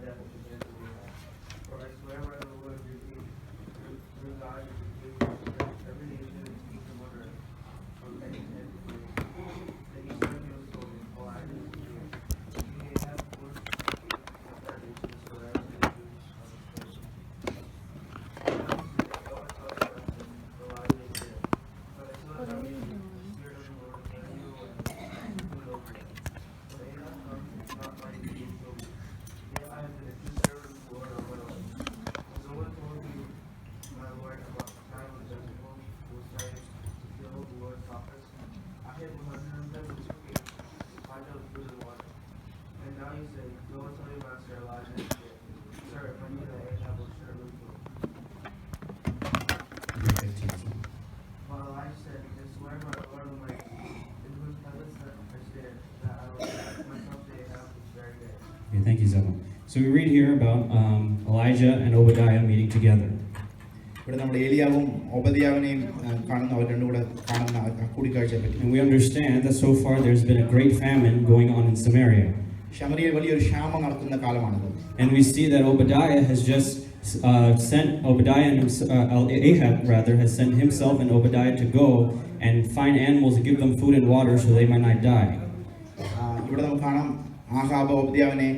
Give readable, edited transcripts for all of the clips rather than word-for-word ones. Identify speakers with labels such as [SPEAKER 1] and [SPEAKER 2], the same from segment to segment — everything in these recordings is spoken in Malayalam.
[SPEAKER 1] that opportunity we have. For I swear by the Lord, your God, every nation and kingdom on earth, from any end to end, that you send your soul in all islands of the earth. You may have forced the foundations so that the Jews understand. And now you say, go and tell your master Elijah, sir, if I knew that Ahab will surely kill. But Elijah said, I swear by the Lord Almighty, in whose presence I stand, that I will present myself to Ahab this very day.
[SPEAKER 2] Okay, thank you, Zebul. So we read here about Elijah and Obadiah meeting together.
[SPEAKER 3] ഇവിടെ നമ്മൾ ഏലിയാവും ഓബദ്യാവിനെയും കാണുന്ന അവർ രണ്ടും കൂടെ കാണുന്ന കൂടിക്കാഴ്ചയെ പറ്റി.
[SPEAKER 2] And we understand that so far there's been a great famine going on in Samaria.
[SPEAKER 3] ശമരിയയിൽ വലിയൊരു ക്ഷാമം നടക്കുന്ന കാലമാണിത്.
[SPEAKER 2] And we see that Obadiah has just sent Ahab rather has sent himself and Obadiah to go and find animals and give them food and water so they might not die.
[SPEAKER 3] ഇവിടെ നമുക്ക് കാണാം ആഹാബ് ഓബദ്യാവിനെ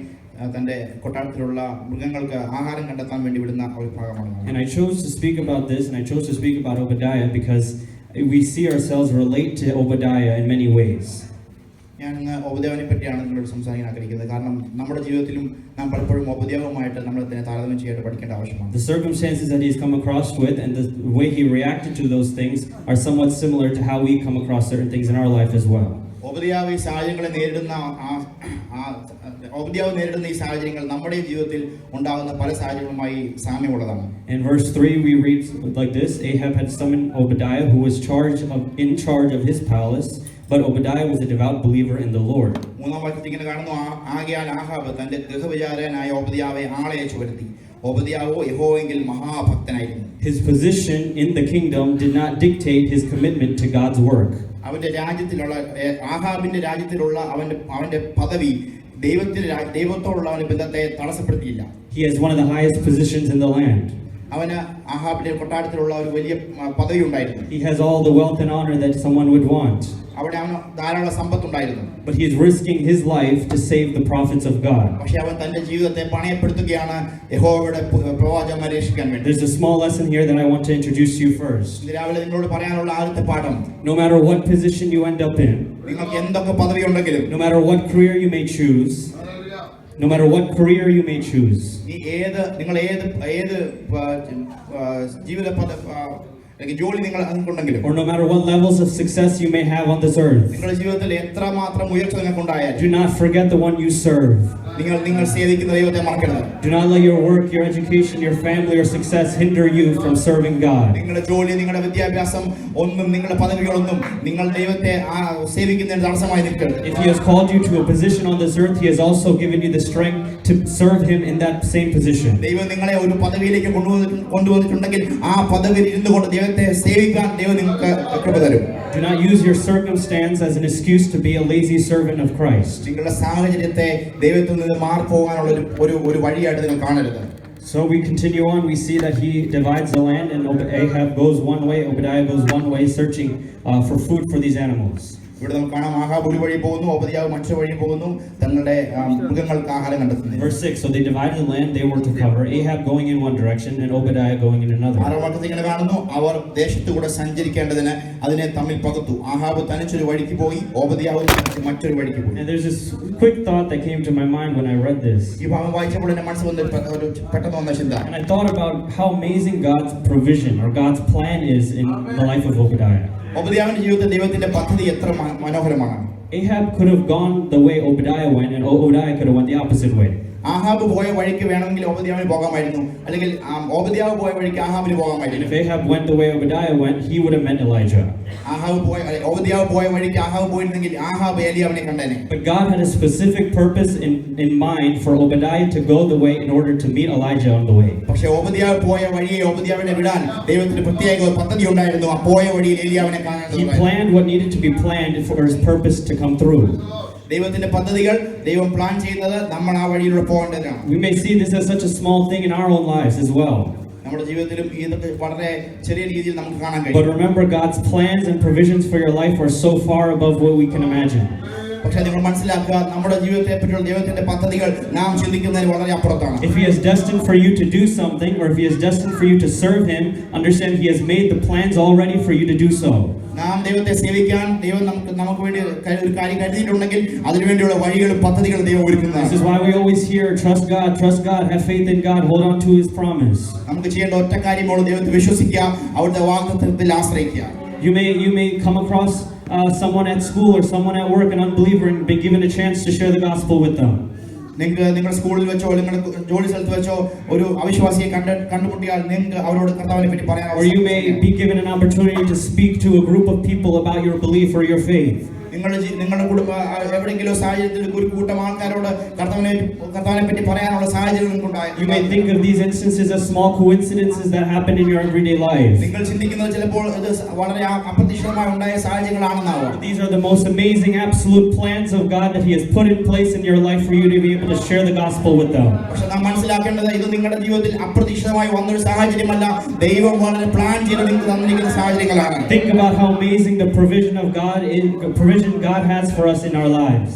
[SPEAKER 3] തന്റെ കൊട്ടാരത്തിലുള്ള മൃഗങ്ങൾക്ക് ആഹാരം കണ്ടെത്താൻ വേണ്ടി വിടുന്ന ഒരു ഭാഗമാണ്.
[SPEAKER 2] And I chose to speak about this, and I chose to speak about Obadiah because we see ourselves relate to Obadiah in many ways.
[SPEAKER 3] ഞാൻ ഇന്ന് ഓബദ്യാവിനെ പറ്റിയാണ് നിങ്ങളോട് സംസാരിക്കാൻ ആഗ്രഹിക്കുന്നത്. കാരണം നമ്മുടെ ജീവിതത്തിലും നാം പലപ്പോഴും ഓബദ്യാവുമായിട്ട് നമ്മൾ തന്നെ താരതമ്യം ചെയ്യാൻ പഠിക്കേണ്ട ആവശ്യമാണ്.
[SPEAKER 2] The circumstances that he's come across with and the way he reacted to those things are somewhat similar to how we come across certain things in our life as well.
[SPEAKER 3] ഓബദ്യാവ് ഈ സാഹചര്യങ്ങളെ നേരിടുന്ന ഓബദ്യാവ് നേരിടുന്ന ഈ സാഹചര്യങ്ങൾ നമ്മുടെ ജീവിതത്തിൽ ഉണ്ടാകുന്ന പല സാഹചര്യങ്ങളുമായി സാമ്യമുള്ളതാണ്.
[SPEAKER 2] In verse 3 we read like this: Ahab had summoned Obadiah, who was in charge of his palace, but Obadiah was a devout believer in the Lord.
[SPEAKER 3] മൂന്നാം വാക്യത്തിൽ ഇങ്ങനെ കാണുന്നു, ആകയാൽ ആഹാബ് തന്റെ ഗൃഹവിചാരകനായ ഓബദ്യാവെ ആളെ അയച്ചു വരുത്തി. ഓബദ്യാവോ യഹോവയെങ്കിൽ മഹാഭക്തനായിരുന്നു.
[SPEAKER 2] His position in the kingdom did not dictate his commitment to God's work.
[SPEAKER 3] അവന്റെ രാജ്യത്തിലുള്ള ആഹാബിന്റെ രാജ്യത്തിലുള്ള അവന്റെ പദവി ദൈവത്തോടുള്ള അവന്റെ ബന്ധത്തെ തടസ്സപ്പെടുത്തിയില്ല.
[SPEAKER 2] He has one of the highest positions in the land.
[SPEAKER 3] അവന് ആഹാബിന്റെ കൊട്ടാരത്തിലുള്ള ഒരു വലിയ പദവി ഉണ്ടായിരുന്നു.
[SPEAKER 2] He has all the wealth and honor that someone would want.
[SPEAKER 3] അവിടെ അവന് ധാരാളം സമ്പത്തുണ്ടായിരുന്നു.
[SPEAKER 2] But he is risking his life to save the prophets of God.
[SPEAKER 3] പക്ഷേ അവൻ തന്റെ ജീവിതത്തെ പണയപ്പെടുത്തുകയാണ് യഹോവയുടെ പ്രവാചകന്മാരെ രക്ഷിക്കാൻ വേണ്ടി.
[SPEAKER 2] There's a small lesson here that I want to introduce to you first.
[SPEAKER 3] ഇന്ന് രാവിലെ നിങ്ങളോട് പറയാനുള്ള ആദ്യത്തെ പാഠം,
[SPEAKER 2] no matter what position you end up in,
[SPEAKER 3] നിങ്ങൾക്ക് എന്തൊക്കെ പദവി ഉണ്ടെങ്കിലും,
[SPEAKER 2] no matter what career you may choose, no matter what career you may choose,
[SPEAKER 3] നിങ്ങൾ ഏത് ജീവിത ജോലി നിങ്ങൾ ഉണ്ടെങ്കിലും,
[SPEAKER 2] or no matter what levels of success you may have on this earth,
[SPEAKER 3] നിങ്ങളുടെ ജീവിതത്തിൽ എത്രമാത്രം ഉയർച്ച നിങ്ങൾക്ക് ഉണ്ടായാലും,
[SPEAKER 2] do not forget the one you serve.
[SPEAKER 3] നിങ്ങൾ സേവിക്കുന്ന ദൈവത്തെ മറക്കരുത്.
[SPEAKER 2] Do not let your work, your education, your family or success hinder you from serving God.
[SPEAKER 3] നിങ്ങളുടെ ജോലി, നിങ്ങളുടെ വിദ്യാഭ്യാസം ഒന്നും, നിങ്ങളുടെ പദവികളൊന്നും നിങ്ങൾ ദൈവത്തെ സേവിക്കുന്നതിന് തടസ്സമായി നിൽക്കരുത്.
[SPEAKER 2] If he has called you to a position on this earth, he has also given you the strength to serve him in that same position.
[SPEAKER 3] ദൈവം നിങ്ങളെ ഒരു പദവിയിലേക്ക് കൊണ്ടുവന്നിട്ടുണ്ടെങ്കിൽ ആ പദവിയിൽ ഇരുന്നുകൊണ്ട് ദൈവത്തെ സേവിക്കാൻ ദൈവം നിങ്ങൾക്ക് കൃപ തരും.
[SPEAKER 2] Do not use your circumstance as an excuse to be a lazy servant of Christ.
[SPEAKER 3] നിങ്ങളുടെ സാഹചര്യത്തെ ദൈവത്തിൽ നിന്ന് മാറിപ്പോകാനുള്ള ഒരു വഴിയായിട്ട് നിങ്ങൾ കാണരുത്.
[SPEAKER 2] So we continue on. We see that he divides the land, and Ahab goes one way, Obadiah goes one way, searching for food for these animals.
[SPEAKER 3] ഇവിടെ നമുക്ക് കാണാം, ആഹാബ് ഒരു വഴി പോകുന്നു, ഓബദ്യാവ് മറ്റൊരു വഴി പോകുന്നു, തങ്ങളുടെ മൃഗങ്ങൾക്ക് ആഹാരം കണ്ടെത്തുന്നു.
[SPEAKER 2] Verse 6, so they divided the land they were to cover, Ahab going in one direction and Obadiah going in another.
[SPEAKER 3] ആറാം വാക്യത്തിൽ ഇങ്ങനെ കാണുന്നു, അവർ ദേശത്തുകൂടെ സഞ്ചരിക്കേണ്ടതിന് അതിനെ തമ്മിൽ പകുത്തു. ആഹാബ് തനിച്ചൊരു വഴിക്ക് പോയി, ഓബദ്യാവ് മറ്റൊരു വഴിക്ക് പോയി.
[SPEAKER 2] And there's this quick thought that came to my mind when I read this.
[SPEAKER 3] ഈ ഭാഗം വായിച്ചപ്പോൾ എന്റെ മനസ്സിൽ പെട്ടെന്ന് വന്ന ചിന്ത,
[SPEAKER 2] And I thought about how amazing God's provision or God's plan is in the life of Obadiah.
[SPEAKER 3] ഓബദ്യാവിന്റെ ജീവിതത്തിൽ ദൈവത്തിന്റെ പദ്ധതി എത്ര മനോഹരമാണ്.
[SPEAKER 2] Ahab could have gone the way Obadiah went, and Obadiah could have went the opposite way.
[SPEAKER 3] Ahab പോയ വഴിക്ക് വേണമെങ്കിൽ ഓബദ്യാവിന് പോകാമായിരുന്നു, അല്ലെങ്കിൽ ഓബദ്യാവ് പോയ വഴിക്ക് ആഹാബിന്
[SPEAKER 2] And
[SPEAKER 3] പോകാമായിരുന്നു.
[SPEAKER 2] if Ahab went the way Obadiah went, he would have met Elijah.
[SPEAKER 3] ഓബദ്യാവ് പോയ വഴിക്ക് ആഹാബ് പോയിരുന്നെങ്കിൽ ആഹാബ് ഏലിയാവിനെ കണ്ടേനെ.
[SPEAKER 2] But God had a specific purpose in mind for Obadiah to go the way in order to meet Elijah on the way.
[SPEAKER 3] പക്ഷേ ഓബദ്യാവ് പോയ വഴിയെ ഓബദ്യാവിനെ വിടാൻ ദൈവത്തിന് പ്രത്യേക ഒരു പദ്ധതി ഉണ്ടായിരുന്നു. ആ പോയ വഴിയിൽ ഏലിയാവിനെ കാണാൻ
[SPEAKER 2] He planned what needed to be planned for his purpose to come through.
[SPEAKER 3] ദൈവത്തിന്റെ പദ്ധതികൾ ദൈവം പ്ലാൻ ചെയ്യുന്നത് നമ്മൾ ആ വഴിയിലൂടെ പോകേണ്ടതാണ്.
[SPEAKER 2] We may see this as such a small thing in our own lives as well.
[SPEAKER 3] നമ്മുടെ ജീവിതത്തിലും ഇതൊക്കെ വളരെ ചെറിയ രീതിയിൽ നമുക്ക് കാണാൻ
[SPEAKER 2] But
[SPEAKER 3] കഴിയും.
[SPEAKER 2] remember, God's plans and provisions for your life are so far above what we can imagine.
[SPEAKER 3] പക്ഷേ നിങ്ങൾ മനസ്സിലാക്കുക, നമ്മുടെ ജീവിതത്തെ പറ്റിയുള്ള ദൈവത്തിന്റെ പദ്ധതികൾ നാം ചിന്തിക്കുന്നതിന് വളരെ അപ്പുറത്താണ്.
[SPEAKER 2] If He is destined for you to do something, or if He is destined for you to serve Him, understand He has made the plans already for you to do so.
[SPEAKER 3] നാം ദൈവത്തെ സേവിക്കാൻ ദൈവം നമുക്ക് വേണ്ടി ഒരു കാര്യം കരുതിയിട്ടുണ്ടെങ്കിൽ അതിനുവേണ്ടിയുള്ള വഴികളും പദ്ധതികളും ദൈവം
[SPEAKER 2] This is
[SPEAKER 3] ഒരുക്കുന്നതാണ്.
[SPEAKER 2] why we always hear, trust God, have faith in God, hold on to His promise.
[SPEAKER 3] നമുക്ക് ചെയ്യേണ്ട ഒറ്റ കാര്യമുള്ളൂ, ദൈവത്തെ വിശ്വസിക്കുക, അവിടുത്തെ വാഗ്ദത്തത്തിൽ ആശ്രയിക്കുക.
[SPEAKER 2] You may come across someone at school or someone at work, an unbeliever, and be given a chance to share the gospel with them.
[SPEAKER 3] നിങ്ങൾക്ക് നിങ്ങളുടെ സ്കൂളിൽ വെച്ചോ നിങ്ങളുടെ ജോലി സ്ഥലത്ത് വെച്ചോ ഒരു അവിശ്വാസിയെ കണ്ടുമുട്ടിയാൽ നിങ്ങൾക്ക് അവരോട് കർത്താവിനെ പറ്റി പറയാൻ
[SPEAKER 2] Or you may be given an opportunity to speak to a group of people about your belief or your faith.
[SPEAKER 3] നിങ്ങളുടെ കുടുംബ എവിടെയെങ്കിലും സാഹചര്യത്തിൽ ഒരു കൂട്ടം ആൾക്കാരോട് കർത്താവിനെ പറ്റി പറയാനുള്ള സാഹചര്യം നിങ്ങൾക്കുണ്ടായി.
[SPEAKER 2] You may think of these instances as small coincidences that happen in your everyday life.
[SPEAKER 3] നിങ്ങൾ ചിന്തിക്കുന്നത് ചിലപ്പോൾ ഇത് വളരെ അപ്രതീക്ഷിതമായി ഉണ്ടായ സാഹചര്യങ്ങളാണെന്നാവും.
[SPEAKER 2] These are the most amazing absolute plans of God that He has put in place in your life for you to be able to share the gospel with them.
[SPEAKER 3] പക്ഷെ നാം മനസ്സിലാക്കേണ്ടത് ഇത് നിങ്ങളുടെ ജീവിതത്തിൽ അപ്രതീക്ഷിതമായി വന്നൊരു സാഹചര്യമല്ല, ദൈവം വളരെ പ്ലാൻ ചെയ്ത് നിങ്ങൾക്ക് തന്നിരിക്കുന്ന സാഹചര്യങ്ങളാണ്.
[SPEAKER 2] Think about how amazing the provision God has for us in our lives.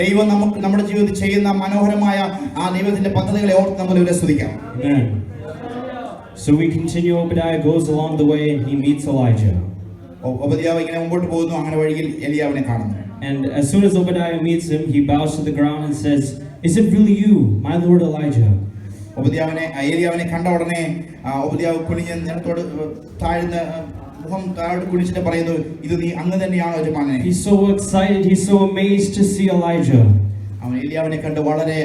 [SPEAKER 3] ദൈവം നമ്മുടെ ജീവിതത്തിൽ ചെയ്യുന്ന മനോഹരമായ ആ ദൈവത്തിന്റെ പദ്ധതികളെ ഓർത്ത് നമ്മൾ ഇവരെ സ്തുതിക്കാം.
[SPEAKER 2] Amen. So we continue. Obadiah goes along the way and he meets Elijah.
[SPEAKER 3] Obadiah ഇങ്ങനെ മുമ്പോട്ട് പോകുന്നു, അങ്ങനെ വഴിയിൽ എലിയാവിനെ കാണുന്നു.
[SPEAKER 2] And as soon as Obadiah meets him, he bows to the ground and says, "Is it really you, my Lord Elijah?"
[SPEAKER 3] ഏലിയാവിനെ കണ്ട ഉടനെ ഒബദ്യാവ് കുനിഞ്ഞ് ജനത്തോട് താഴ്ന്ന മുഖം താഴോട്ട് കുനിച്ചിട്ട് പറയുന്നു, ഇത് നീ അങ്ങ് തന്നെയാണോ യജമാനനെ?
[SPEAKER 2] He's so excited, he's so amazed to see Elijah.
[SPEAKER 3] അവൻ ഏലിയാവിനെ കണ്ട് വളരെ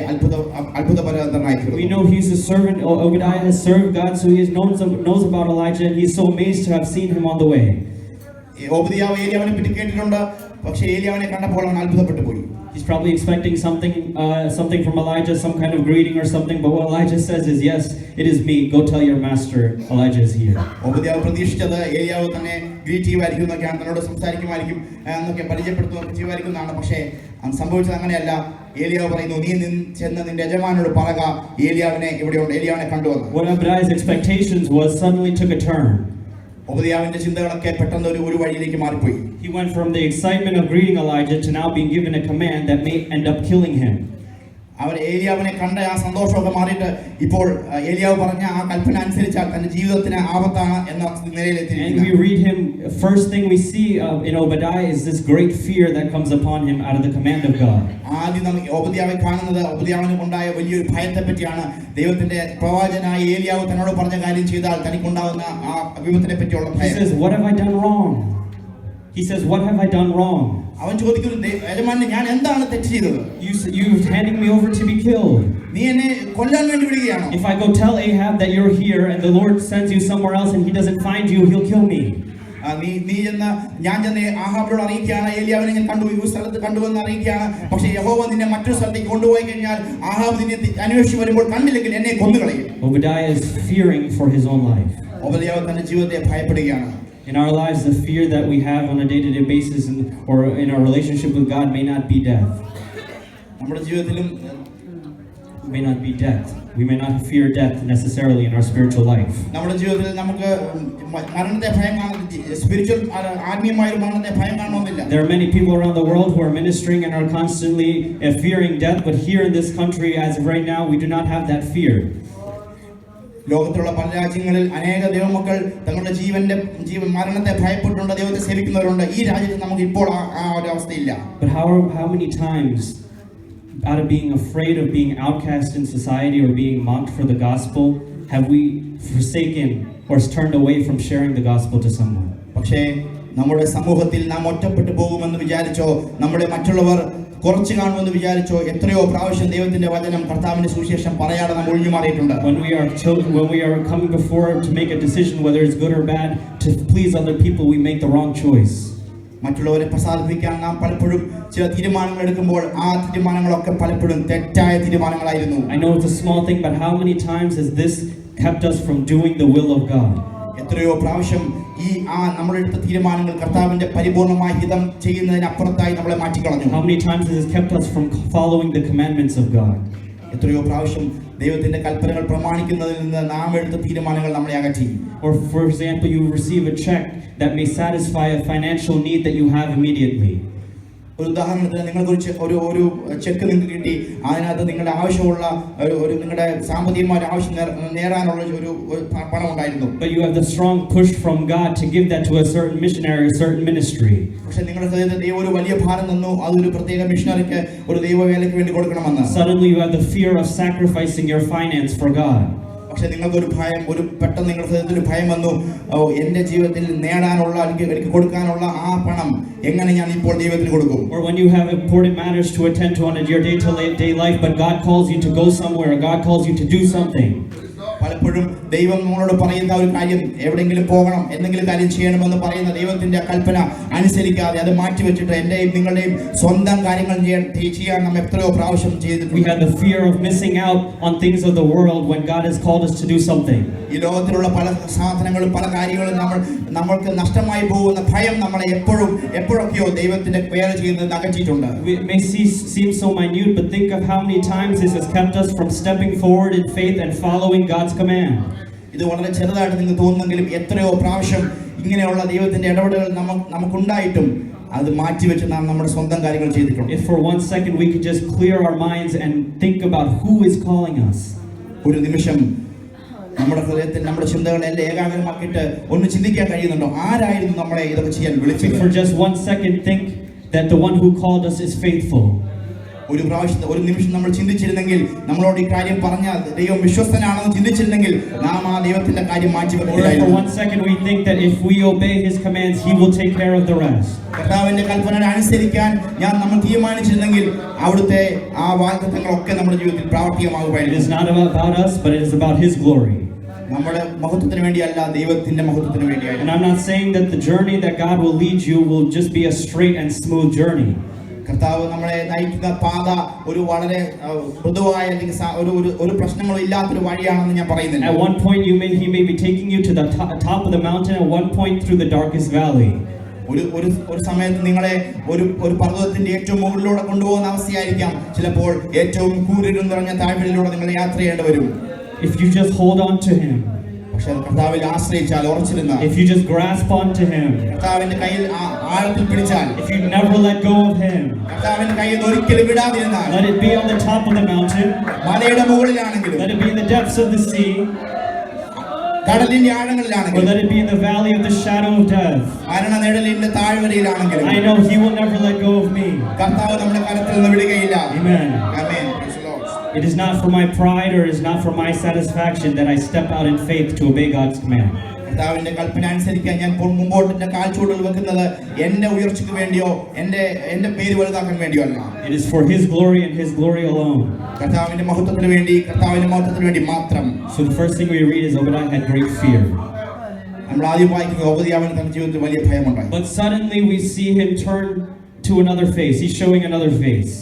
[SPEAKER 3] അത്ഭുതപരനായി.
[SPEAKER 2] We know he's a servant. Obadiah has served God, so he knows about Elijah, and he's so amazed to have seen him on the way.
[SPEAKER 3] Obadiah ഏലിയാവിനെ പറ്റി കേട്ടിട്ടുണ്ട്, പക്ഷേ ഏലിയാവിനെ കണ്ടപ്പോൾ അവൻ അത്ഭുതപ്പെട്ടു പോയി.
[SPEAKER 2] He's probably expecting something from Elijah, some kind of greeting or something, but what Elijah says is, "Yes, it is me. Go tell your master Elijah is here."
[SPEAKER 3] Obadiah പ്രതീക്ഷിച്ചത് ഏലിയാവ് തന്നെ ഗ്രീറ്റ് ചെയ്യുമായിരിക്കും എന്നൊക്കെയാണ്, തന്നോട് സംസാരിക്കുമായിരിക്കും എന്നൊക്കെ പരിചയപ്പെടുത്തുകയൊക്കെ ചെയ്യുമായിരിക്കും എന്നാണ്. പക്ഷേ സംഭവിച്ചത് അങ്ങനെയല്ല. ഏലിയാവ് പറയുന്നു, നീ ചെന്ന് നിന്റെ യജമാനോട് പറക, ഏലിയാവിനെ ഇവിടെയുണ്ട്, ഏലിയാവിനെ കണ്ടുവന്നു.
[SPEAKER 2] What Obadiah's expectations was suddenly took a turn.
[SPEAKER 3] ഒബദ്യാവിന്റെ ചിന്തകളൊക്കെ പെട്ടെന്ന് ഒരു വഴിയിലേക്ക് മാറിപ്പോയി.
[SPEAKER 2] He went from the excitement of greeting Elijah to now being given a command that may end up killing him.
[SPEAKER 3] അവൻ ഏലിയാവിനെ കണ്ട ആ സന്തോഷമൊക്കെ മാറിയിട്ട് ഇപ്പോൾ ഏലിയാവ് പറഞ്ഞ ആ കൽപ്പന അനുസരിച്ചാൽ തന്റെ ജീവിതത്തിന് ആപത്താണ് എന്ന നിലയിലെത്തിയിരിക്കുന്നു.
[SPEAKER 2] And we read him, first thing we see in Obadiah is this great fear that comes upon him out of the command of God.
[SPEAKER 3] ആദ്യം നമുക്ക് ഒബദ്യാവെ കാണുന്നത് ഒബദ്യാവിന് ഉണ്ടായ വലിയൊരു ഭയത്തെ പറ്റിയാണ്. ദൈവത്തിന്റെ പ്രവാചകനായ ഏലിയാവ് തന്നോട് പറഞ്ഞ കാര്യം ചെയ്താൽ തനിക്കുണ്ടാകുന്ന ആ വിപത്തിനെ പറ്റിയുള്ള
[SPEAKER 2] He
[SPEAKER 3] ഭയം.
[SPEAKER 2] says, "What have I done wrong?" He says, "What have I done wrong?"
[SPEAKER 3] അവൻ ചോദിക്കുന്നു, യജമാനനെ ഞാൻ എന്താണ് തെറ്റ് ചെയ്തത്?
[SPEAKER 2] You've handing me over to be killed.
[SPEAKER 3] നീ എന്നെ കൊല്ലാൻ വേണ്ടി വിടുകയാണോ?
[SPEAKER 2] If I go tell Ahab that you're here and the Lord sends you somewhere else and he doesn't find you, he'll kill me. ഞാൻ ചെന്ന് ആഹാബിനോട് അറിയിക്കുകയാണ്, ഏലിയാവിനെ ഞാൻ കണ്ടു, ഈ സ്ഥലത്ത് കണ്ടുവെന്ന് അറിയിക്കുകയാണ്. പക്ഷേ യഹോവ നിന്നെ മറ്റൊരു സ്ഥലത്തേക്ക് കൊണ്ടുപോയി കഴിഞ്ഞാൽ ആഹാബ് നിന്നെ അന്വേഷിച്ച് വരുമ്പോൾ കണ്ടില്ലെങ്കിൽ എന്നെ കൊന്നുകളയും. Obadiah is fearing for his own life.
[SPEAKER 3] Obadiah തന്റെ ജീവിതത്തെ ഭയപ്പെടുകയാണ്.
[SPEAKER 2] In our lives, the fear that we have on a day-to-day basis or in our relationship with God may not be death.
[SPEAKER 3] നമ്മുടെ ജീവിതത്തിലും
[SPEAKER 2] may not be death. We may not fear death necessarily in our spiritual life.
[SPEAKER 3] നമ്മുടെ ജീവിതത്തിൽ നമുക്ക് മരണത്തെ ഭയം കാണുന്നില്ല, സ്പിരിച്വൽ ആത്മീയമായ മരണത്തെ ഭയം കാണണമെന്നില്ല.
[SPEAKER 2] There are many people around the world who are ministering and are constantly fearing death, but here in this country, as of right now, we do not have that fear.
[SPEAKER 3] ലോകത്തിലുള്ള പല രാജ്യങ്ങളിൽ അനേക ദൈവമക്കൾ തങ്ങളുടെ മരണത്തെ ഭയപ്പെട്ടുകൊണ്ട് ദൈവത്തെ സേവിക്കുന്നവരുണ്ട്. ഈ രാജ്യത്ത് നമുക്ക് ഇപ്പോൾ ആ ഒരു അവസ്ഥയില്ല.
[SPEAKER 2] But how many times, out of being afraid of being outcast in society or being mocked for the gospel, have we forsaken or turned away from sharing the gospel to someone?
[SPEAKER 3] പക്ഷേ നമ്മുടെ സമൂഹത്തിൽ നാം ഒറ്റപ്പെട്ടു പോകുമെന്ന് വിചാരിച്ചോ, നമ്മുടെ മറ്റുള്ളവർ കുറച്ച് കാണുമെന്ന് വിചാരിച്ചോ, എത്രയോ പ്രാവശ്യം ദൈവത്തിന്റെ വചനം കർത്താവിന്റെ സുവിശേഷം പറയാതെ നാം ഒഴിഞ്ഞു മാറിയിട്ടുണ്ട്.
[SPEAKER 2] When we are coming before to make a decision whether it's good or bad to please other people, we make the wrong choice.
[SPEAKER 3] മറ്റുള്ളവരെ പ്രസാദിപ്പിക്കാൻ നാം പലപ്പോഴും ചില തീരുമാനങ്ങൾ എടുക്കുമ്പോൾ ആ തീരുമാനങ്ങളൊക്കെ പലപ്പോഴും തെറ്റായ തീരുമാനങ്ങളായിരുന്നു.
[SPEAKER 2] I know it's a small thing, but how many times has this kept us from doing the will of God?
[SPEAKER 3] എത്രയോ പ്രാവശ്യം നമ്മളെടുത്ത തീരുമാനങ്ങൾ കർത്താവിന്റെ പരിപൂർണമായ ഹിതം ചെയ്യുന്നതിനപ്പുറത്തായി നമ്മളെ മാറ്റിക്കളഞ്ഞു.
[SPEAKER 2] How many times has this kept us from following the commandments of God?
[SPEAKER 3] എത്രയോ പ്രാവശ്യം ദൈവത്തിന്റെ കൽപ്പനകൾ പ്രമാണിക്കുന്നതിൽ നിന്ന് നാം എടുത്ത തീരുമാനങ്ങൾ നമ്മളെ അകറ്റി.
[SPEAKER 2] Or for example, you receive a check that may satisfy a financial need that you have immediately.
[SPEAKER 3] ഒരു ഉദാഹരണത്തിന് നിങ്ങൾക്ക് ഒരു ചെക്ക് നിങ്ങൾക്ക് കിട്ടി, അതിനകത്ത് നിങ്ങളുടെ ആവശ്യമുള്ള നിങ്ങളുടെ സാമ്പത്തികമായ ആവശ്യം നേടാനുള്ള ഒരു പണം ഉണ്ടായിരുന്നു.
[SPEAKER 2] But you have the strong push from God to give that to a certain missionary, a certain ministry.
[SPEAKER 3] പക്ഷേ നിങ്ങളുടെ ഹൃദയത്തിൽ ദൈവം ഒരു വലിയ ഭാരം തന്നു, അതൊരു പ്രത്യേക മിഷണറിക്ക് ഒരു ദൈവവേലയ്ക്ക് വേണ്ടി കൊടുക്കണമെന്ന്.
[SPEAKER 2] Suddenly you have the fear of sacrificing your finance for God.
[SPEAKER 3] പക്ഷെ നിങ്ങൾക്കൊരു ഭയം, പെട്ടെന്ന് നിങ്ങളുടെ ഹൃദയത്തിൽ ഭയം വന്നു, എന്റെ ജീവിതത്തിൽ നേടാനുള്ള എനിക്ക് കൊടുക്കാനുള്ള ആ പണം എങ്ങനെ ഞാൻ ഇപ്പോൾ ദൈവത്തിന് കൊടുക്കും?
[SPEAKER 2] Or when you have important matters to attend to on your day-to-day life, but God calls you to go somewhere, or God calls you to do something.
[SPEAKER 3] പലപ്പോഴും ദൈവം നമ്മളോട് പറയുന്ന ഒരു കാര്യം, എവിടെയെങ്കിലും പോകണം, എന്തെങ്കിലും കാര്യം ചെയ്യണമെന്ന് പറയുന്ന ദൈവത്തിന്റെ കൽപ്പന അനുസരിക്കാതെ അത് മാറ്റിവെച്ചിട്ട് എന്റെയും നിങ്ങളുടെയും സ്വന്തം കാര്യങ്ങൾ ചെയ്യാൻ നാം എത്രയോ പ്രാവശ്യം ചെയ്തിട്ടുണ്ട്.
[SPEAKER 2] We have the fear of missing out on things of the world when God has called us to do something.
[SPEAKER 3] ഈ ലോകത്തിലുള്ള പല സാധനങ്ങളും പല കാര്യങ്ങളും നമ്മൾക്ക് നഷ്ടമായി പോകുന്ന ഭയം നമ്മളെ എപ്പോഴൊക്കെയോ ദൈവത്തിന്റെ വേല ചെയ്യുന്നത് അകറ്റിയിട്ടുണ്ട്.
[SPEAKER 2] It may seem so minute, but think of how many times this has kept us from stepping forward in faith and following God's command.
[SPEAKER 3] ഇത് വളരെ ചെറുതായിട്ട് നിങ്ങൾക്ക് തോന്നുന്നെങ്കിലും എത്രയോ പ്രാവശ്യം ഇങ്ങനെയുള്ള ദൈവത്തിന്റെ ഇടപെടലുകൾ നമുക്കുണ്ടായിട്ടും അത് മാറ്റിവെച്ച് നാം നമ്മുടെ സ്വന്തം കാര്യങ്ങൾ ചെയ്തിട്ടുണ്ട്.
[SPEAKER 2] If for 1 second we could just clear our minds and think about who is calling us.
[SPEAKER 3] ഒരു നിമിഷം നമ്മുടെ ഹൃദയത്തിൽ നമ്മുടെ ചിന്തകളെല്ലാം ഏകാഗ്രമാക്കിയിട്ട് ഒന്ന് ചിന്തിക്കാൻ കഴിയുന്നുണ്ടോ, ആരായിരുന്നു നമ്മളെ ഇതൊക്കെ ചെയ്യാൻ വിളിച്ചത്?
[SPEAKER 2] For just 1 second think that the one who called us is faithful.
[SPEAKER 3] ഒരു നിമിഷം നമ്മൾ ചിന്തിച്ചിരുന്നെങ്കിൽ, നമ്മളോട് ഈ കാര്യം പറഞ്ഞ ദൈവം വിശ്വസ്തനാണെന്ന് ചിന്തിച്ചിരുന്നെങ്കിൽ നാം ആ ദൈവത്തിന്റെ കാര്യം മാറ്റിവെക്കുകയായിരുന്നു.
[SPEAKER 2] For 1 second we think that if we obey his commands, he will take care of the rest.
[SPEAKER 3] കർത്താവിന്റെ കൽപ്പന അനുസരിക്കാൻ നമ്മൾ തീരുമാനിച്ചിരുന്നെങ്കിൽ അവിടുത്തെ ആ വാഗ്ദത്തങ്ങളൊക്കെ നമ്മുടെ ജീവിതത്തിൽ പ്രാവർത്തികമാകുമായിരുന്നു.
[SPEAKER 2] It is not about us, but it is about his glory.
[SPEAKER 3] നമ്മുടെ മഹത്വത്തിന് വേണ്ടിയല്ല, ദൈവത്തിന്റെ മഹത്വത്തിന് വേണ്ടിയായിരുന്നു.
[SPEAKER 2] And I'm not saying that the journey that God will lead you will just be a straight and smooth journey.
[SPEAKER 3] കർത്താവ് നമ്മളെ നയിക്കുന്ന പാത ഒരു വളരെ മൃദുവായ അല്ലെങ്കിൽ ഒരു പ്രശ്നങ്ങളും ഇല്ലാത്തൊരു വഴിയാണെന്ന് ഞാൻ പറയുന്നില്ല.
[SPEAKER 2] At one point he may be taking you to the top of the mountain, at one point through the darkest valley.
[SPEAKER 3] ഒരു സമയത്ത് നിങ്ങളെ ഒരു പർവ്വതത്തിന്റെ ഏറ്റവും മുകളിലൂടെ കൊണ്ടുപോകുന്ന അവസ്ഥയായിരിക്കാം, ചിലപ്പോൾ ഏറ്റവും കൂരിരുൾ നിറഞ്ഞ താഴ്വരയിലൂടെ നിങ്ങൾ യാത്ര ചെയ്യേണ്ടി വരും.
[SPEAKER 2] If you just hold on to him,
[SPEAKER 3] പക്ഷേ കർത്താവിൽ ആശ്രയിച്ചാൽ, ഉറച്ചിരുന്നാൽ,
[SPEAKER 2] if you just grasp onto him,
[SPEAKER 3] കർത്താവിന്റെ കയ്യിൽ ആഴത്തിൽ പിടിച്ചാൽ,
[SPEAKER 2] if you never let go of him,
[SPEAKER 3] കർത്താവിന്റെ കയ്യിൽ ഒരിക്കലും വിടാതിരുന്നാൽ,
[SPEAKER 2] let it be on the top of the mountain,
[SPEAKER 3] മലയുടെ മുകളിലാണെങ്കിലും,
[SPEAKER 2] let it be in the depths of the sea,
[SPEAKER 3] കടലിന്റെ
[SPEAKER 2] or
[SPEAKER 3] ആഴങ്ങളിലാണെങ്കിലും,
[SPEAKER 2] let it be in the valley of the shadow of death,
[SPEAKER 3] മരണനിഴലിന്റെ താഴ്വരയിലാണെങ്കിലും,
[SPEAKER 2] I know he will never let go of me.
[SPEAKER 3] കർത്താവ് നമ്മുടെ കരത്തിൽ നിന്ന് വിടുകയില്ല.
[SPEAKER 2] Amen.
[SPEAKER 3] Amen.
[SPEAKER 2] It is not for my pride or it is not for my satisfaction that I step out in faith to obey God's command.
[SPEAKER 3] കർത്താവിന്റെ കൽപ്പന അനുസരിക്കാൻ ഞാൻ മുമ്പോട്ട് കാൽച്ചുവടുകൾ വെക്കുന്നത് എന്റെ ഉയർച്ചയ്ക്ക് വേണ്ടിയോ എന്റെ പേര് വലുതാക്കാൻ വേണ്ടിയോ അല്ല.
[SPEAKER 2] It is for his glory and his glory alone.
[SPEAKER 3] കർത്താവിന്റെ മഹത്വത്തിന് വേണ്ടി മാത്രം.
[SPEAKER 2] So the first thing we read is Obadiah had great fear.
[SPEAKER 3] നമ്മൾ ആദ്യം വായിക്കുന്ന ഓബദ്യാവിന് തന്റെ ജീവിതത്തിൽ വലിയ ഭയമുണ്ടായി.
[SPEAKER 2] But suddenly we see him turn to another face. He's showing another face.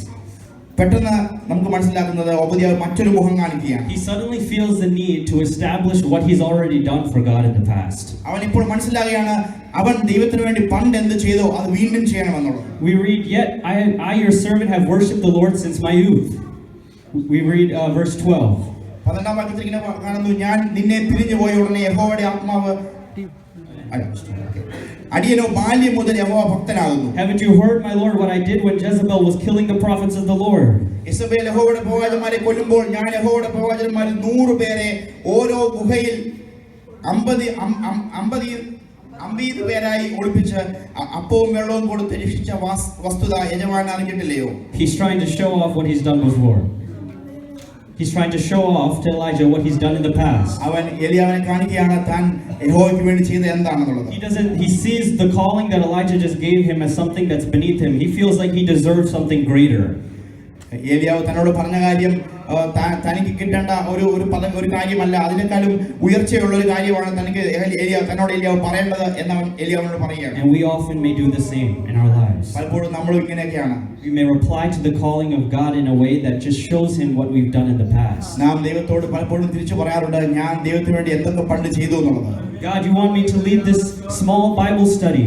[SPEAKER 3] പെട്ടെന്ന് നമുക്ക് മനസ്സിലാക്കുന്നത് ഓബദ്യാവ് മറ്റൊരു മുഖം കാണിക്കുകയാണ്.
[SPEAKER 2] He suddenly feels the need to establish what he's already done for God in the past.
[SPEAKER 3] അവൻ ഇപ്പോൾ മനസ്സിലാക്കുകയാണ് അവൻ ദൈവത്തിന് വേണ്ടി പണ്ട് എന്ത് ചെയ്തോ അത് വീണ്ടും ചെയ്യണമെന്നുള്ളത്.
[SPEAKER 2] We read, yet I your servant have worshipped the Lord since my youth. We read verse 12.
[SPEAKER 3] 12-ാം വാക്യത്തിൽ ഇങ്ങനെ കാണുന്നു, ഞാൻ നിന്നെ പിരിഞ്ഞു പോയ ഉടനെ യഹോവയുടെ ആത്മാവ് അടിയനോ ബാല്യം മുതൽ യഹോവ ഭക്തനാകുന്നു.
[SPEAKER 2] Haven't you heard, my Lord, what I did when Jezebel was killing the prophets of the Lord?
[SPEAKER 3] യഹോവയുടെ യഹോവയുടെ പ്രവാചകന്മാരെ കൊല്ലുമ്പോൾ ഞാൻ യഹോവയുടെ പ്രവാചകന്മാരിൽ 100 പേരെ ഓരോ ഗുഹയിൽ 50 പേരായി ഒളിപ്പിച്ച് അപ്പവും വെള്ളവും കൊടുത്ത് രക്ഷിച്ച വസ്തുത യജമാനൻ അറിഞ്ഞിട്ടില്ലയോ?
[SPEAKER 2] He's trying to show off what he's done before. He's trying to show off to Elijah what he's done in the past.
[SPEAKER 3] അവൻ എലിയാവിനെ കാണിക്കുകയാണ് താൻ യഹോവയ്ക്ക് വേണ്ടി ചെയ്തത് എന്താണെന്നുള്ളത്.
[SPEAKER 2] He sees the calling that Elijah just gave him as something that's beneath him. He feels like he deserves something greater.
[SPEAKER 3] ഏലിയാവ് തന്നോട് പറഞ്ഞ കാര്യം തനിക്ക് കിട്ടേണ്ട ഒരു കാര്യമല്ല, അതിനേക്കാളും ഉയർച്ചയുള്ള ഒരു കാര്യമാണ് തന്നോട് ഏലിയാവ് പറയേണ്ടത് എന്നവൻ ഏലിയാവിനോട് പറയുകയാണ്.
[SPEAKER 2] And we often may do the same in our lives.
[SPEAKER 3] പലപ്പോഴും നമ്മളും ഇങ്ങനെയൊക്കെയാണ്.
[SPEAKER 2] We may reply to the calling of God in a way that just shows him what we've done in the past.
[SPEAKER 3] നാം ദൈവത്തോട് പലപ്പോഴും തിരിച്ചു പറയാറുണ്ട്, ഞാൻ ദൈവത്തിന് വേണ്ടി എന്തൊക്കെ പണ്ട് ചെയ്തു എന്നുള്ളത്.
[SPEAKER 4] God, you want me to lead this small Bible study.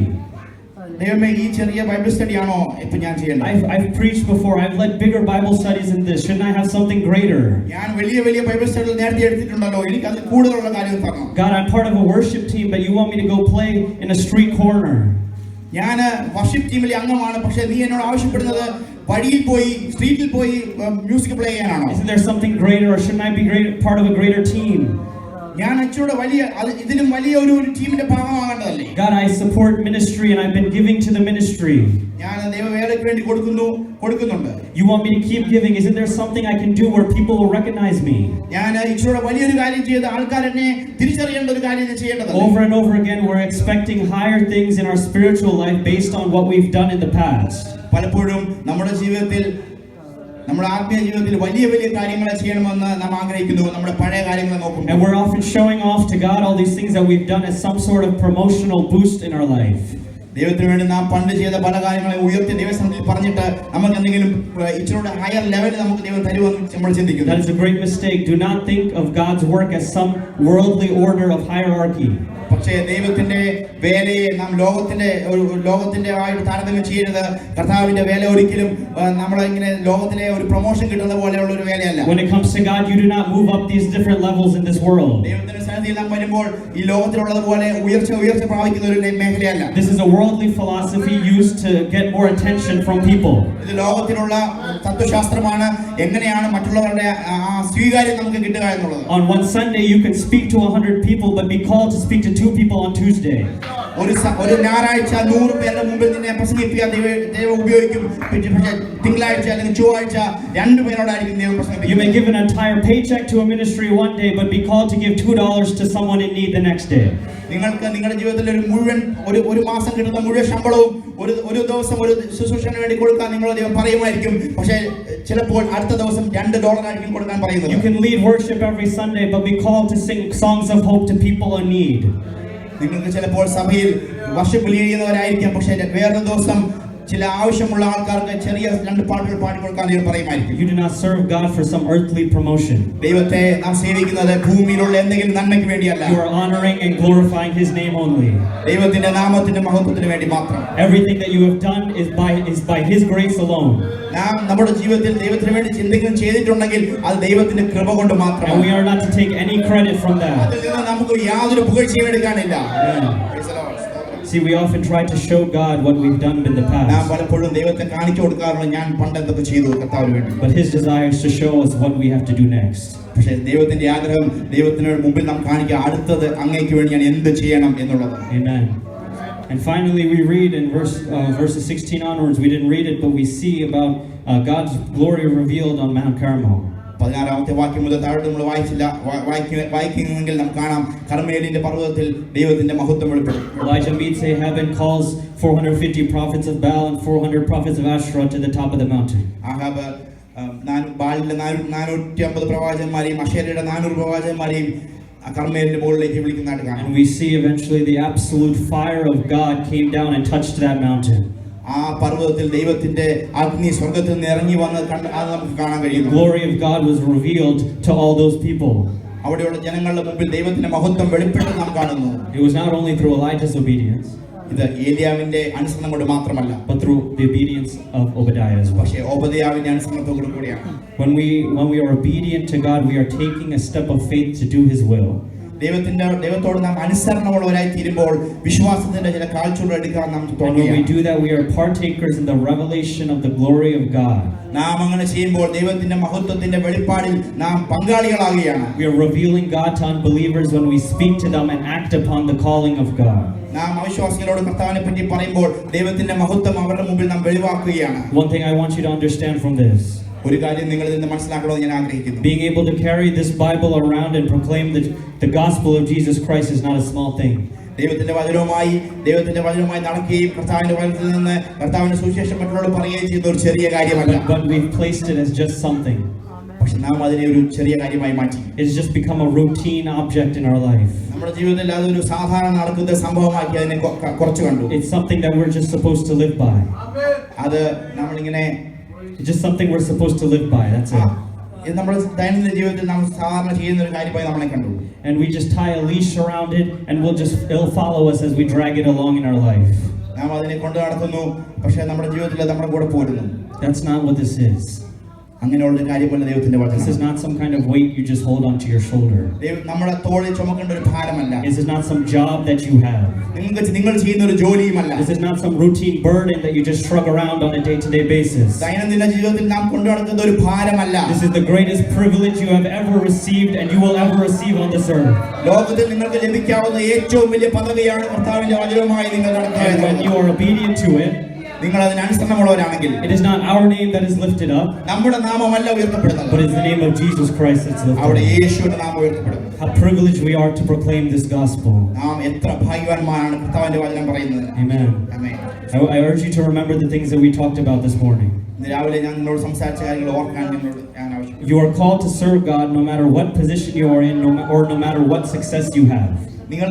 [SPEAKER 3] ദൈവമേ ഈ ചെറിയ ബൈബിൾ സ്റ്റഡി ആണോ ഇപ്പൊ ഞാൻ ചെയ്യേണ്ടത്?
[SPEAKER 4] I've preached before. I've led bigger Bible studies than this. Shouldn't I have something greater?
[SPEAKER 3] ഞാൻ വലിയ വലിയ ബൈബിൾ സ്റ്റഡികൾ നേരത്തെ എടുത്തിട്ടുണ്ടല്ലോ, എനിക്ക് അതിൽ കൂടുതലുള്ള കാര്യം തരണം.
[SPEAKER 4] God, I'm part of a worship team, but you want me to go play in a street corner.
[SPEAKER 3] ഞാൻ വർഷിപ്പ് ടീമിലെ അംഗമാണ്, പക്ഷേ നീ എന്നോട് ആവശ്യപ്പെടുന്നത് വഴിയിൽ പോയി സ്ട്രീറ്റിൽ പോയി മ്യൂസിക് പ്ലേ ചെയ്യാനാണോ?
[SPEAKER 4] Isn't there something greater, or shouldn't I be part of a greater team?
[SPEAKER 3] ഞാൻ അച്ഛനോട് വലിയ ഇതിലും വലിയ ഒരു ടീമിന്റെ ഭാഗമാകേണ്ടതല്ലേ?
[SPEAKER 4] God, I support ministry and I've been giving to the ministry.
[SPEAKER 3] ഞാൻ ദൈവവേലയ്ക്ക് വേണ്ടി കൊടുക്കുന്നുണ്ട്.
[SPEAKER 4] You want me to keep giving? Isn't there something I can do where people will recognize me?
[SPEAKER 3] ഞാൻ ഈശോയുടെ വലിയൊരു കാര്യം ചെയ്ത് ആൾക്കാർ എന്നെ തിരിച്ചറിയേണ്ട ഒരു കാര്യം ഞാൻ ചെയ്യേണ്ടതല്ലേ?
[SPEAKER 4] Over and over again, we're expecting higher things in our spiritual life based on what we've done in the past.
[SPEAKER 3] പലപ്പോഴും നമ്മുടെ ജീവിതത്തിൽ, നമ്മുടെ ആത്മീയ ജീവിതത്തിൽ വലിയ വലിയ കാര്യങ്ങൾ ചെയ്യണമെന്ന് നാം ആഗ്രഹിക്കുന്നു. നമ്മുടെ പഴയ കാര്യങ്ങൾ നോക്കുമ്പോൾ,
[SPEAKER 4] And we're often showing off to God all these things that we've done as some sort of promotional boost in our life.
[SPEAKER 3] ദൈവത്തിന് വേണ്ടി നാം പണ്ട് ചെയ്ത പല കാര്യങ്ങളെ ഉയർത്തി ദൈവസന്നിധിയിൽ പറഞ്ഞിട്ട് നമുക്ക് എന്തെങ്കിലും ഇച്ചിരി ഹയർ ലെവലിൽ നമുക്ക് ദൈവം തരുമെന്ന് നമ്മൾ ചിന്തിക്കുന്നു.
[SPEAKER 4] That is a great mistake. Do not think of God's work as some worldly order of hierarchy.
[SPEAKER 3] പക്ഷേ ദൈവത്തിന്റെ വേലയെ നാം ലോകത്തിന്റെ ആയിട്ട് താരതമ്യം ചെയ്യരുത്. കർത്താവിന്റെ വേല ഒരിക്കലും നമ്മളിങ്ങനെ ലോകത്തിലെ ഒരു പ്രൊമോഷൻ കിട്ടുന്ന പോലെയുള്ള ഒരു വേലയല്ല.
[SPEAKER 4] When it comes to God, you do not move up these different levels in this world.
[SPEAKER 3] ദൈവത്തിന്റെ സന്നിധിയിൽ നാം വരുമ്പോൾ ഈ ലോകത്തിലുള്ളതുപോലെ ഉയർച്ച പ്രാപിക്കുന്ന ഒരു മേഖലയല്ല.
[SPEAKER 4] This is a worldly philosophy used to get more attention from people.
[SPEAKER 3] ഇത് ലോകത്തിലുള്ള തത്വശാസ്ത്രമാണ്, എങ്ങനെയാണ് മറ്റുള്ളവരുടെ സ്വീകാര്യം നമുക്ക് കിട്ടുക എന്നുള്ളത്.
[SPEAKER 4] On one Sunday you can speak to 100 people but be called to speak to 2 people on Tuesday.
[SPEAKER 3] ഒരു ഞായറാഴ്ച 100 പേരുടെ മുമ്പിൽ നിന്നെ പ്രസംഗിപ്പിക്കാൻ ദൈവം ഉപയോഗിക്കും. പക്ഷേ തിങ്കളാഴ്ച അല്ലെങ്കിൽ ചൊവ്വാഴ്ച 2 പേരോടായിരിക്കും ദൈവം പ്രസംഗിപ്പിക്കുക.
[SPEAKER 4] You may give an entire paycheck to a ministry one day but be called to give $2 to someone in need the next day.
[SPEAKER 3] നിങ്ങൾക്ക് നിങ്ങളുടെ ജീവിതത്തിൽ ഒരു മാസം കിട്ടുന്ന മുഴുവൻ ശമ്പളവും ഒരു ദിവസം ഒരു ശുശ്രൂഷന് വേണ്ടി കൊടുക്കാൻ നിങ്ങൾ ദൈവം പറയുമായിരിക്കും. പക്ഷേ ചിലപ്പോൾ അടുത്ത ദിവസം $2 ആയിരിക്കും കൊടുക്കാൻ പറയുന്നത്.
[SPEAKER 4] You can lead worship every Sunday but be called to sing songs of hope to people in need.
[SPEAKER 3] നിങ്ങൾക്ക് ചിലപ്പോൾ സഭയിൽ വർഷിപ്പ് ലീഡ് ചെയ്യുന്നവരായിരിക്കാം, പക്ഷേ വേറൊരു ദിവസം ചില ആവശ്യമുള്ള ആൾക്കാർക്ക് ചെറിയ 2 പാട്ടുകൾ പാടിക്കൊടുക്കാൻ ദൈവം പറയുമായിരിക്കും.
[SPEAKER 4] You do not serve God for some earthly promotion.
[SPEAKER 3] ദൈവത്തെ നാം സേവിക്കുന്നത് ഭൂമിയിലുള്ള എന്തെങ്കിലും നന്മയ്ക്ക് വേണ്ടിയല്ല.
[SPEAKER 4] You are honoring and glorifying His name only.
[SPEAKER 3] ദൈവത്തിന്റെ നാമത്തിന്റെ മഹത്വത്തിന് വേണ്ടി മാത്രം.
[SPEAKER 4] Everything that you have done is by His grace alone.
[SPEAKER 3] നാം നമ്മുടെ ജീവിതത്തിൽ ദൈവത്തിന് വേണ്ടി എന്തെങ്കിലും ചെയ്തിട്ടുണ്ടെങ്കിൽ അത് ദൈവത്തിന്റെ കൃപ കൊണ്ട് മാത്രമാണ്.
[SPEAKER 4] And we are not to take any credit from that.
[SPEAKER 3] അതിൽ നിന്ന് നമുക്ക് യാതൊരു പുകഴ്ചയും എടുക്കാനില്ല.
[SPEAKER 4] See, we often try to show God what we've done in the
[SPEAKER 3] നാം
[SPEAKER 4] past.
[SPEAKER 3] പലപ്പോഴും ദൈവത്തെ കാണിച്ചു കൊടുക്കാറുണ്ട്, ഞാൻ പണ്ട് എന്തൊക്കെ ചെയ്തു കർത്താവിന് വേണ്ടി.
[SPEAKER 4] But His desire is to show us what we have to do next.
[SPEAKER 3] പക്ഷേ ദൈവത്തിന്റെ ആഗ്രഹം ദൈവത്തിന് മുമ്പിൽ നാം കാണിക്കുക അടുത്തത് അങ്ങേക്ക് വേണ്ടി ഞാൻ എന്ത് ചെയ്യണം എന്നുള്ളത്.
[SPEAKER 4] Amen. And finally, we read in verses 16 onwards. We didn't read it, but we see about God's glory revealed on Mount Carmel.
[SPEAKER 3] 16-ാമത്തെ വാക്യം മുതൽ താഴോട്ട് നമ്മൾ വായിക്കുന്നെങ്കിൽ നമുക്ക് കാണാം കർമ്മേലിന്റെ പർവ്വതത്തിൽ ദൈവത്തിന്റെ മഹത്വം വെളിപ്പെടും.
[SPEAKER 4] Elijah meets Ahab and calls 450 prophets of Baal and 400 prophets of Asherah to the top of the mountain.
[SPEAKER 3] Ahab ബാലിന്റെ 450 പ്രവാചകന്മാരെയും അശേരയുടെ 400 പ്രവാചകന്മാരെയും കർമ്മേലിന്റെ മുകളിലേക്ക് വിളിക്കുന്നതായിട്ട് കാണാം.
[SPEAKER 4] And we see eventually the absolute fire of God came down and touched that mountain.
[SPEAKER 3] ആ പർവ്വതത്തിൽ ദൈവത്തിന്റെ അഗ്നി സ്വർഗ്ഗത്തിൽ നിന്ന് ഇറങ്ങി വന്ന് അത് നമുക്ക് കാണാൻ കഴിയുന്നു.
[SPEAKER 4] The glory of God was revealed to all those people.
[SPEAKER 3] അവിടെയുള്ള ജനങ്ങളുടെ മുമ്പിൽ ദൈവത്തിന്റെ മഹത്വം വെളിപ്പെട്ടത് നാം കാണുന്നു.
[SPEAKER 4] It was not only through Elijah's obedience,
[SPEAKER 3] ഇത് ഏലിയാവിന്റെ അനുസരണം കൊണ്ട് മാത്രമല്ല,
[SPEAKER 4] but through the obedience of Obadiah as well.
[SPEAKER 3] പക്ഷേ ഓബദ്യാവിന്റെ അനുസരണത്തോടു കൂടിയാണ്.
[SPEAKER 4] When we are obedient to God, we are taking a step of faith to do His will.
[SPEAKER 3] ദൈവത്തോട് നാം അനുസരണമുള്ളവരായി തീരുമ്പോൾ വിശ്വാസത്തിന്റെ ചില കാഴ്ചകൾ എടുക്കാൻ നാം
[SPEAKER 4] And when we do that, we are partakers in the revelation of the glory of God.
[SPEAKER 3] നാം അങ്ങനെ ചെയ്യുമ്പോൾ ദൈവത്തിന്റെ മഹത്വത്തിന്റെ വെളിപ്പാടിൽ നാം പങ്കാളികളാകുകയാണ്.
[SPEAKER 4] We are revealing God to unbelievers when we speak to them and act upon the calling of God.
[SPEAKER 3] നാം അവിശ്വാസികളോട് കർത്താവിനെ പറ്റി പറയുമ്പോൾ ദൈവത്തിന്റെ മഹത്വം അവരുടെ മുമ്പിൽ നാം വെളിവാക്കുകയാണ്.
[SPEAKER 4] One thing I want you to understand from this.
[SPEAKER 3] ഒരു കാര്യം നിങ്ങളിൽ നിന്ന് മനസ്സിലാക്കണമെന്ന് ഞാൻ ആഗ്രഹിക്കുന്നു.
[SPEAKER 4] Being able to carry this Bible around and proclaim the gospel of Jesus Christ is not a small thing.
[SPEAKER 3] ദൈവത്തിന്റെ വചനവുമായി നടക്കുകയും കർത്താവിന്റെ വചനത്തിൽ നിന്ന് കർത്താവിന്റെ സുവിശേഷം മറ്റുള്ളവരോട് പറയുകയും ചെയ്യുന്ന ഒരു ചെറിയ കാര്യമല്ല.
[SPEAKER 4] But we've placed it as just something.
[SPEAKER 3] പക്ഷെ നാം അതിനെ ഒരു ചെറിയ കാര്യമായി മാറ്റി.
[SPEAKER 4] It's just become a routine object in our life.
[SPEAKER 3] നമ്മുടെ ജീവിതത്തിൽ അതൊരു സാധാരണ നടക്കുന്ന സംഭവമാക്കി അതിനെ കുറച്ചു കണ്ടു.
[SPEAKER 4] It's something that we're just supposed to live by.
[SPEAKER 3] അത് നമ്മളിങ്ങനെ
[SPEAKER 4] It's just something we're supposed to live by. That's it.
[SPEAKER 3] ഇത് നമ്മുടെ ദൈനംദിന ജീവിതത്തിൽ നാം സാധാരണ ചെയ്യുന്ന ഒരു കാര്യമായി നമ്മളെ കണ്ടു.
[SPEAKER 4] and we just tie a leash around it, and it'll follow us as we drag it along in our life.
[SPEAKER 3] നാം അതിനെ കൊണ്ടു നടക്കുന്നു, പക്ഷേ നമ്മുടെ ജീവിതത്തിൽ നമ്മുടെ കൂടെ പോരുന്നു.
[SPEAKER 4] That's not what this is.
[SPEAKER 3] അങ്ങനെയുള്ള ഒരു കാര്യമല്ല ദൈവത്തിന്റെ
[SPEAKER 4] This is
[SPEAKER 3] വചനം.
[SPEAKER 4] not some kind of weight you just hold onto your shoulder.
[SPEAKER 3] നമ്മുടെ തോളിൽ ചുമക്കേണ്ട ഒരു ഭാരമല്ല.
[SPEAKER 4] This is not some job that you have.
[SPEAKER 3] നിങ്ങൾ ചെയ്യുന്ന ഒരു ജോലിയുമല്ല.
[SPEAKER 4] This is not some routine burden that you just shrug around on a day-to-day basis.
[SPEAKER 3] ദൈനംദിന ജീവിതത്തിൽ നാം കൊണ്ടു നടക്കുന്ന ഒരു ഭാരമല്ല.
[SPEAKER 4] This is the greatest privilege you have ever received and you will ever receive on this earth.
[SPEAKER 3] ലോകത്തിൽ നിങ്ങൾക്ക് ലഭിക്കാവുന്ന ഏറ്റവും വലിയ പദവിയാണ് കർത്താവിന്റെ വചനവുമായി നിങ്ങൾ നടക്കുക
[SPEAKER 4] And when you are obedient to it,
[SPEAKER 3] നിങ്ങൾ അതിന് അനുസരണമുള്ളവരാണെങ്കിൽ
[SPEAKER 4] it is not our name that is lifted up,
[SPEAKER 3] നമ്മുടെ നാമമല്ല ഉയർത്തപ്പെടുന്നത്,
[SPEAKER 4] but it's the name of Jesus Christ that's
[SPEAKER 3] അവിടെ
[SPEAKER 4] lifted up.
[SPEAKER 3] യേശുവിന്റെ നാമം ഉയർത്തപ്പെടും.
[SPEAKER 4] How privileged we are to proclaim this gospel.
[SPEAKER 3] നാം എത്ര ഭാഗ്യവാന്മാരാണ് കർത്താവിന്റെ വചനം പറയുന്നത്.
[SPEAKER 4] Amen.
[SPEAKER 3] Amen.
[SPEAKER 4] I urge you to remember the things that we talked about this morning.
[SPEAKER 3] ഇന്ന് രാവിലെ ഞാൻ നിങ്ങളോട് സംസാരിച്ച കാര്യങ്ങൾ ഓർക്കാൻ ഞാൻ ആവശ്യപ്പെടുന്നു.
[SPEAKER 4] You are called to serve God no matter what position you are in, or no matter what success you have.
[SPEAKER 3] നിങ്ങൾ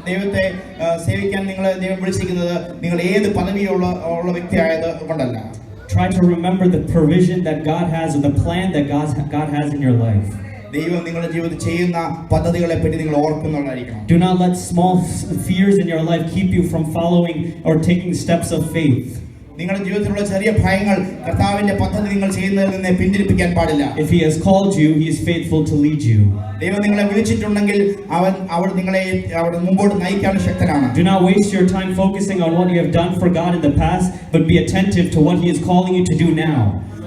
[SPEAKER 3] ദൈവത്തെ സേവിക്കാൻ നിങ്ങളെ ദൈവം വിളിച്ചിരിക്കുന്നത് നിങ്ങൾ ഏത് പദവിയുള്ള വ്യക്തിയായത് കൊണ്ടല്ല.
[SPEAKER 4] Try to remember the provision that God has, or the plan that God has in your life.
[SPEAKER 3] ദൈവം നിങ്ങളുടെ ജീവിതത്തിൽ ചെയ്യുന്ന പദ്ധതികളെ പറ്റി നിങ്ങൾ ഓർക്കുന്നുള്ളതായിരിക്കണം.
[SPEAKER 4] Do not let small fears in your life keep you from following or taking steps of faith.
[SPEAKER 3] നിങ്ങളുടെ ജീവിതത്തിലുള്ള ചെറിയ ഭയങ്ങൾ കർത്താവിന്റെ പദ്ധതി നിങ്ങൾ ചെയ്യുന്നതിൽ നിന്ന് പിന്തിരിപ്പിക്കാൻ പാടില്ല.
[SPEAKER 4] If He has called you, He is faithful to lead you.
[SPEAKER 3] ദൈവം നിങ്ങളെ വിളിച്ചിട്ടുണ്ടെങ്കിൽ അവൻ നിങ്ങളെ മുമ്പോട്ട് നയിക്കാൻ ശക്തനാണ്.
[SPEAKER 4] Do not waste your time focusing on what you have done for God in the past, but be attentive to what He is calling you to do now.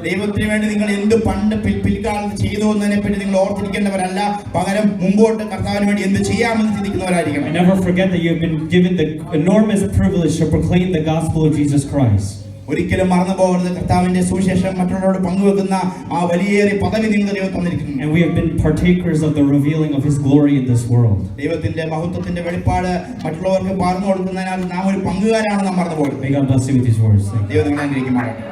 [SPEAKER 3] ദൈവത്തിന് വേണ്ടി നിങ്ങൾ എന്ത് പണ്ട് പിൽക്കാലത്ത് ചെയ്തു എന്നതിനെ പറ്റി നിങ്ങൾ ഓർത്തിരിക്കേണ്ടവരല്ല, പകരം മുമ്പോട്ട് കർത്താവിന് വേണ്ടി എന്ത് ചെയ്യാമെന്ന് ചിന്തിക്കുന്നവരായിരിക്കണം.
[SPEAKER 4] And never forget that you have been given the enormous privilege to proclaim the gospel of Jesus Christ.
[SPEAKER 3] ഒരിക്കലും മറന്നു പോകരുത്, കർത്താവിന്റെ സുവിശേഷം മറ്റുള്ളവരോട് പങ്കുവെക്കുന്ന ആ വലിയേറിയ പദവി നിങ്ങൾക്ക് ദൈവം തന്നിരിക്കുന്നു.
[SPEAKER 4] And we have been partakers of the revealing of His glory in this world.
[SPEAKER 3] ദൈവത്തിന്റെ മഹത്വത്തിന്റെ വെളിപ്പാട് മറ്റുള്ളവർക്ക് പകർന്നു കൊടുക്കുന്നതിനാൽ നാം ഒരു പങ്കുകാരാണ് നാം മറന്നു പോകരുത്.
[SPEAKER 4] May God bless you with these words. Thank you.
[SPEAKER 3] ദൈവം നിങ്ങളെ അനുഗ്രഹിക്കുമാറാകട്ടെ.